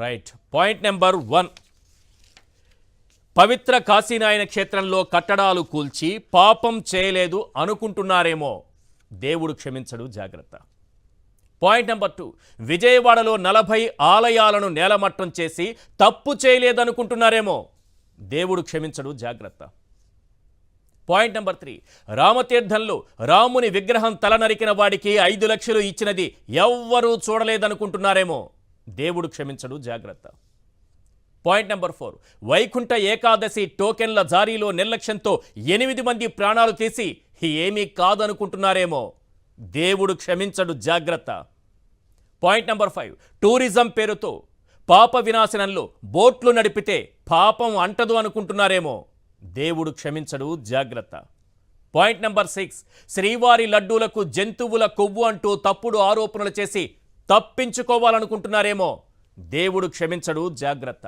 Right. Point number 1. పవిత్ర కాశీనాయన క్షేత్రంలో కట్టడాలు కూల్చి పాపం చేయలేదు అనుకుంటున్నారేమో, దేవుడు క్షమించడు, జాగ్రత్త. Point number 2. విజయవాడలో 40 ఆలయాలను నేలమట్టం చేసి తప్పు చేయలేదనుకుంటున్నారేమో, దేవుడు క్షమించడు, జాగ్రత్త. Point number 3. రామతీర్థంలో రాముని విగ్రహం తల నరికిన వాడికి 5 లక్షలు ఇచ్చినది ఎవ్వరూ చూడలేదనుకుంటున్నారేమో, దేవుడు క్షమించడు, జాగ్రత్త. Point number 4. వైకుంఠ ఏకాదశి టోకెన్ల జారీలో నిర్లక్ష్యంతో 8 మంది ప్రాణాలు తీసి ఏమీ కాదనుకుంటున్నారేమో, దేవుడు క్షమించడు, జాగ్రత్త. Point number 5. టూరిజం పేరుతో పాప వినాశనంలో బోట్లు నడిపితే పాపం అంటదు అనుకుంటున్నారేమో, దేవుడు క్షమించడు, జాగ్రత్త. Point number 6. శ్రీవారి లడ్డూలకు జంతువుల కొవ్వు అంటూ తప్పుడు ఆరోపణలు చేసి తప్పించుకోవాలనుకుంటున్నారేమో, దేవుడు క్షమించడు, జాగ్రత్త.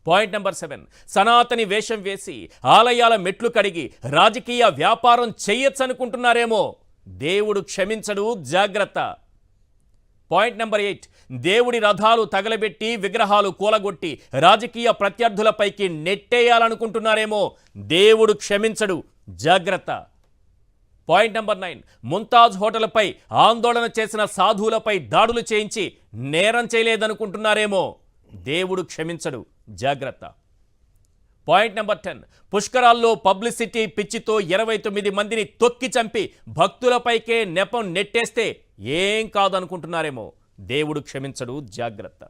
Point number 7. సనాతని వేషం వేసి ఆలయాల మెట్లు కడిగి రాజకీయ వ్యాపారం చెయ్యొచ్చనుకుంటున్నారేమో, దేవుడు క్షమించడు, జాగ్రత్త. Point number 8. దేవుడి రథాలు తగలబెట్టి విగ్రహాలు కూలగొట్టి రాజకీయ ప్రత్యర్థులపైకి నెట్టేయాలనుకుంటున్నారేమో, దేవుడు క్షమించడు, జాగ్రత్త. Point number 9. ముంతాజ్ హోటల్పై ఆందోళన చేసిన సాధువులపై దాడులు చేయించి నేరం చేయలేదనుకుంటున్నారేమో, దేవుడు క్షమించడు, జాగ్రత్త. Point number 10. పుష్కరాల్లో పబ్లిసిటీ పిచ్చితో 29 మందిని తొక్కి చంపి భక్తులపైకే నెపం నెట్టేస్తే ఏం కాదనుకుంటున్నారేమో, దేవుడు క్షమించడు, జాగ్రత్త.